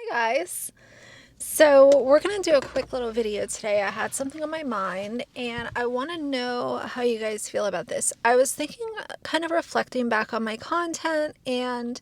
Hi guys. So we're going to do a quick little video today. I had something on my mind and I want to know how you guys feel about this. I was thinking, kind of reflecting back on my content and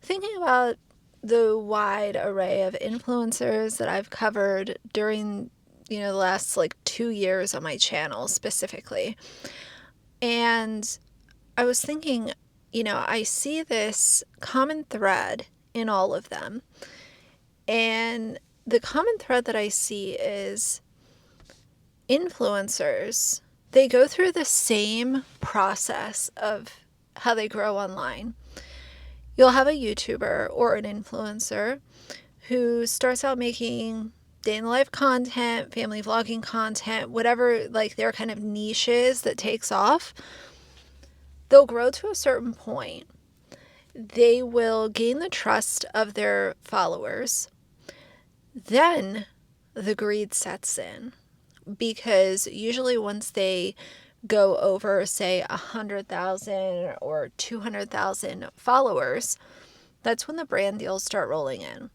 thinking about the wide array of influencers that I've covered during, the last like 2 years on my channel specifically. And I was thinking, I see this common thread in all of them. And the common thread that I see is influencers, they go through the same process of how they grow online. You'll have a YouTuber or an influencer who starts out making day in the life content, family vlogging content, whatever like their kind of niches that takes off. They'll grow to a certain point. They will gain the trust of their followers. Then the greed sets in, because usually once they go over, say, 100,000 or 200,000 followers, that's when the brand deals start rolling in,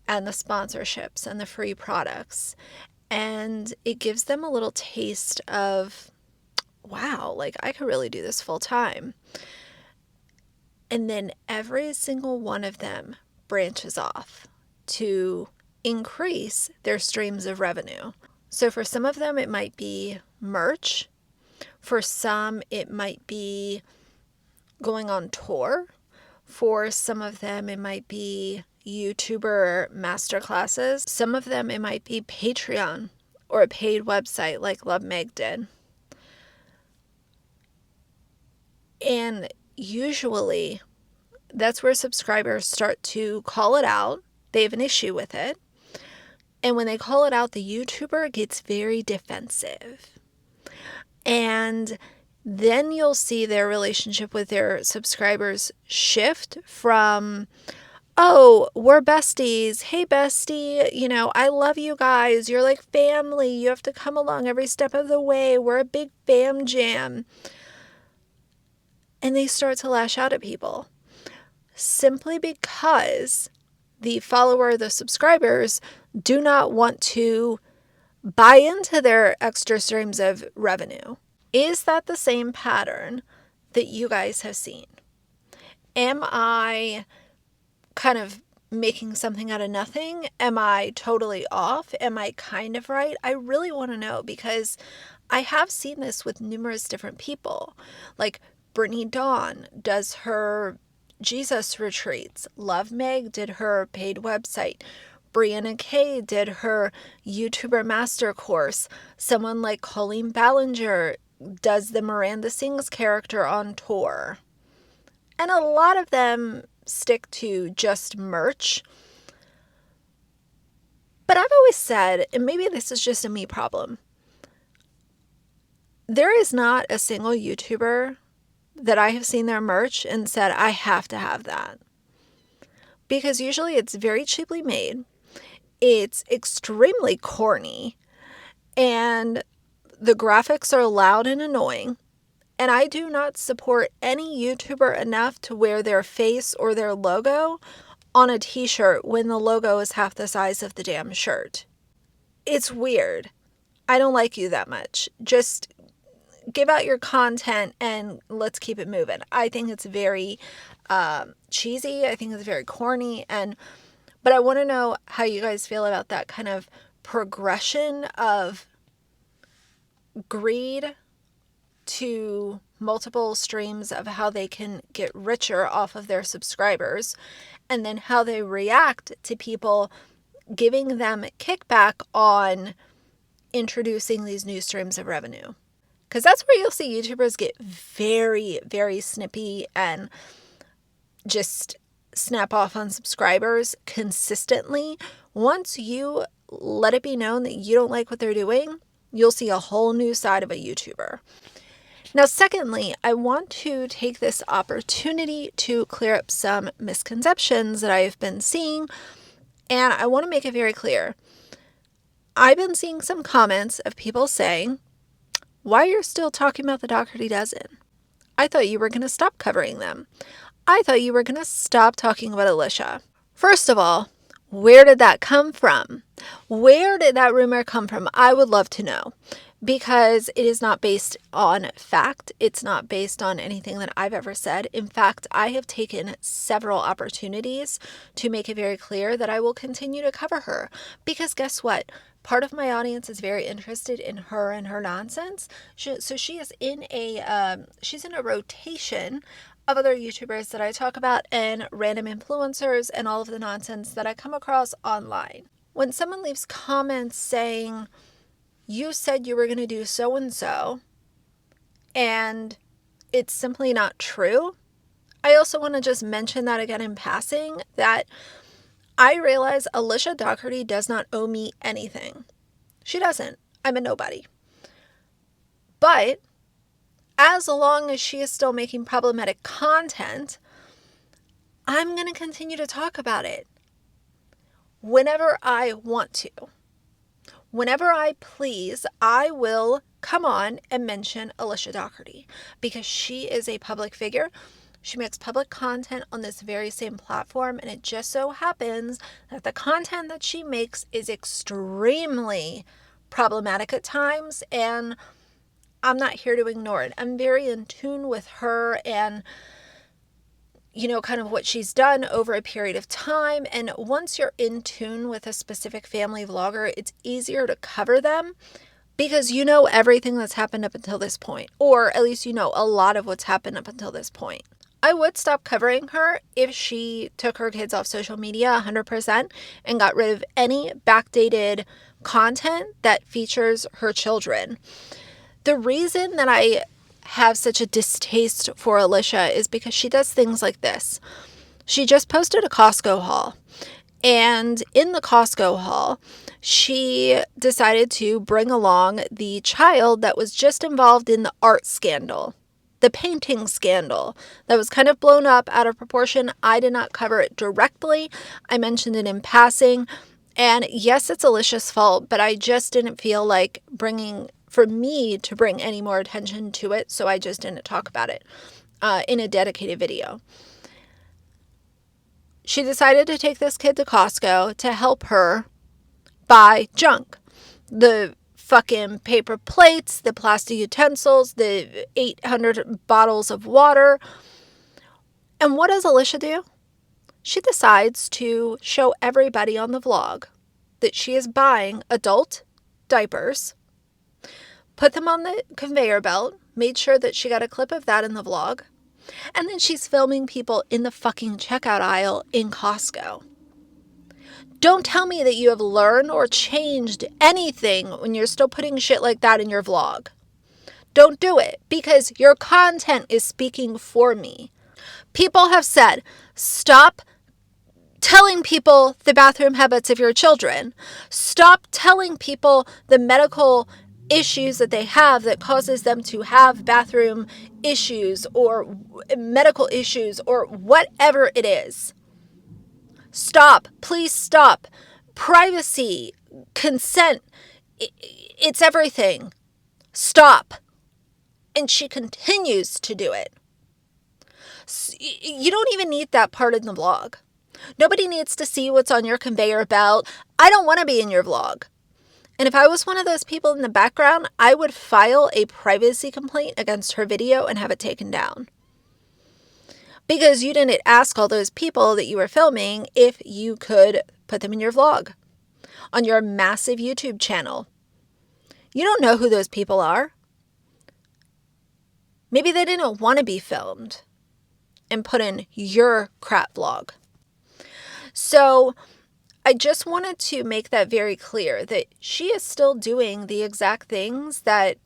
and the sponsorships and the free products. And it gives them a little taste of, wow, like I could really do this full time. And then every single one of them branches off to increase their streams of revenue. So for some of them, it might be merch. For some, it might be going on tour. For some of them, it might be YouTuber masterclasses. Some of them, it might be Patreon or a paid website like Love Meg did. And usually, that's where subscribers start to call it out. They have an issue with it. And when they call it out, the YouTuber gets very defensive. And then you'll see their relationship with their subscribers shift from, oh, we're besties. Hey, bestie, I love you guys. You're like family. You have to come along every step of the way. We're a big fam jam. And they start to lash out at people simply because the follower, the subscribers, do not want to buy into their extra streams of revenue. Is that the same pattern that you guys have seen? Am I kind of making something out of nothing? Am I totally off? Am I kind of right? I really want to know, because I have seen this with numerous different people. Like Brittany Dawn does her Jesus retreats. Love Meg did her paid website. Brianna Kay did her YouTuber master course. Someone like Colleen Ballinger does the Miranda Sings character on tour. And a lot of them stick to just merch. But I've always said, and maybe this is just a me problem, there is not a single YouTuber that I have seen their merch and said, I have to have that. Because usually it's very cheaply made. It's extremely corny. And the graphics are loud and annoying. And I do not support any YouTuber enough to wear their face or their logo on a t-shirt when the logo is half the size of the damn shirt. It's weird. I don't like you that much. Just give out your content and let's keep it moving. I think it's very cheesy. I think it's very corny. But I want to know how you guys feel about that kind of progression of greed to multiple streams of how they can get richer off of their subscribers, and then how they react to people giving them kickback on introducing these new streams of revenue. Because that's where you'll see YouTubers get very, very snippy and just snap off on subscribers consistently. Once you let it be known that you don't like what they're doing, you'll see a whole new side of a YouTuber. Now, secondly, I want to take this opportunity to clear up some misconceptions that I have been seeing, and I want to make it very clear. I've been seeing some comments of people saying, why you're still talking about the Dougherty Dozen? I thought you were going to stop covering them. I thought you were going to stop talking about Alicia. First of all, Where did that come from? Where did that rumor come from? I would love to know, because it is not based on fact. It's not based on anything that I've ever said. In fact, I have taken several opportunities to make it very clear that I will continue to cover her, because guess what? Part of my audience is very interested in her and her nonsense. So she is in she's in a rotation of other YouTubers that I talk about, and random influencers, and all of the nonsense that I come across online. When someone leaves comments saying, you said you were going to do so and so, and it's simply not true, I also want to just mention that again in passing, that I realize Alicia Dougherty does not owe me anything. She doesn't. I'm a nobody. But as long as she is still making problematic content, I'm going to continue to talk about it whenever I want to. Whenever I please, I will come on and mention Alicia Dougherty, because she is a public figure. She makes public content on this very same platform, and it just so happens that the content that she makes is extremely problematic at times, and I'm not here to ignore it. I'm very in tune with her and, kind of what she's done over a period of time. And once you're in tune with a specific family vlogger, it's easier to cover them, because you know everything that's happened up until this point, or at least you know a lot of what's happened up until this point. I would stop covering her if she took her kids off social media 100% and got rid of any backdated content that features her children. The reason that I have such a distaste for Alicia is because she does things like this. She just posted a Costco haul, and in the Costco haul, she decided to bring along the child that was just involved in the art scandal, the painting scandal that was kind of blown up out of proportion. I did not cover it directly. I mentioned it in passing. And yes, it's Alicia's fault, but I just didn't feel like for me to bring any more attention to it, so I just didn't talk about it in a dedicated video. She decided to take this kid to Costco to help her buy junk. The fucking paper plates, the plastic utensils, the 800 bottles of water. And what does Alicia do? She decides to show everybody on the vlog that she is buying adult diapers, put them on the conveyor belt, made sure that she got a clip of that in the vlog, and then she's filming people in the fucking checkout aisle in Costco. Don't tell me that you have learned or changed anything when you're still putting shit like that in your vlog. Don't do it, because your content is speaking for me. People have said, stop telling people the bathroom habits of your children. Stop telling people the medical issues that they have that causes them to have bathroom issues or medical issues or whatever it is. Stop. Please stop. Privacy, consent, it's everything. Stop. And she continues to do it. You don't even need that part in the vlog. Nobody needs to see what's on your conveyor belt. I don't want to be in your vlog. And if I was one of those people in the background, I would file a privacy complaint against her video and have it taken down. Because you didn't ask all those people that you were filming if you could put them in your vlog on your massive YouTube channel. You don't know who those people are. Maybe they didn't want to be filmed and put in your crap vlog. So I just wanted to make that very clear, that she is still doing the exact things that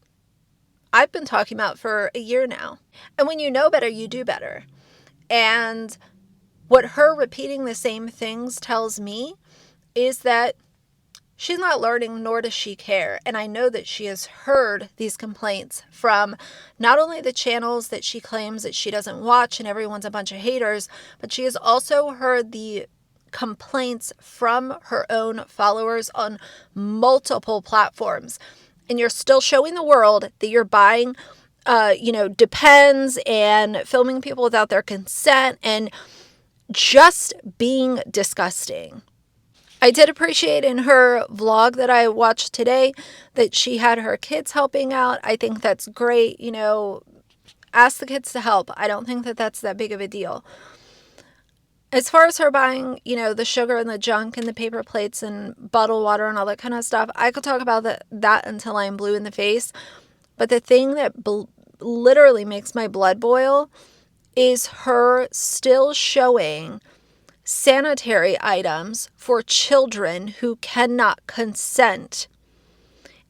I've been talking about for a year now. And when you know better, you do better. And what her repeating the same things tells me is that she's not learning, nor does she care. And I know that she has heard these complaints from not only the channels that she claims that she doesn't watch and everyone's a bunch of haters, but she has also heard the complaints from her own followers on multiple platforms. And you're still showing the world that you're buying Depends and filming people without their consent and just being disgusting. I did appreciate in her vlog that I watched today that she had her kids helping out. I think that's great. You know, ask the kids to help. I don't think that that's that big of a deal. As far as her buying, you know, the sugar and the junk and the paper plates and bottled water and all that kind of stuff, I could talk about that until I'm blue in the face. But the thing that literally makes my blood boil is her still showing sanitary items for children who cannot consent.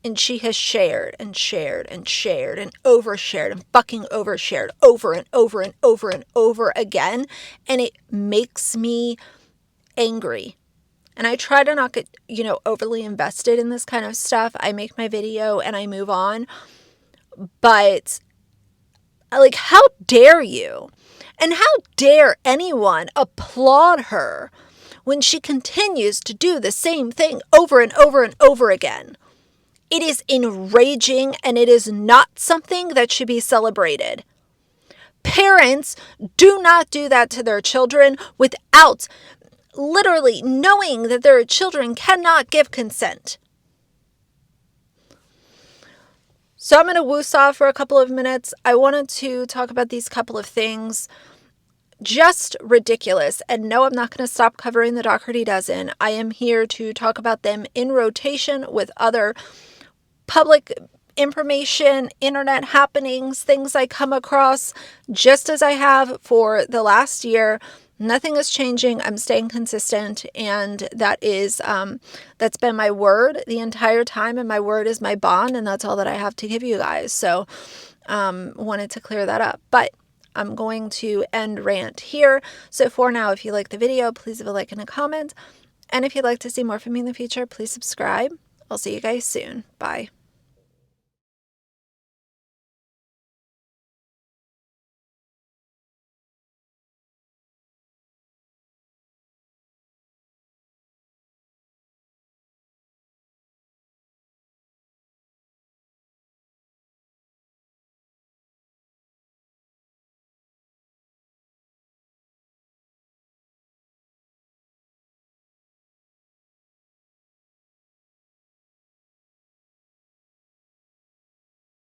And she has shared and shared and shared and overshared and fucking overshared over and over and over and over again. And it makes me angry. And I try to not get, you know, overly invested in this kind of stuff. I make my video and I move on. But, like, how dare you? And how dare anyone applaud her when she continues to do the same thing over and over and over again? It is enraging, and it is not something that should be celebrated. Parents do not do that to their children without literally knowing that their children cannot give consent. So I'm going to woos off for a couple of minutes. I wanted to talk about these couple of things. Just ridiculous. And no, I'm not going to stop covering the Dougherty Dozen. I am here to talk about them in rotation with other public information, internet happenings, things I come across, just as I have for the last year. Nothing is changing. I'm staying consistent, and that is that's been my word the entire time, and my word is my bond, and that's all that I have to give you guys. So wanted to clear that up. But I'm going to end rant here. So for now, if you like the video, please leave a like and a comment. And if you'd like to see more from me in the future, please subscribe. I'll see you guys soon. Bye.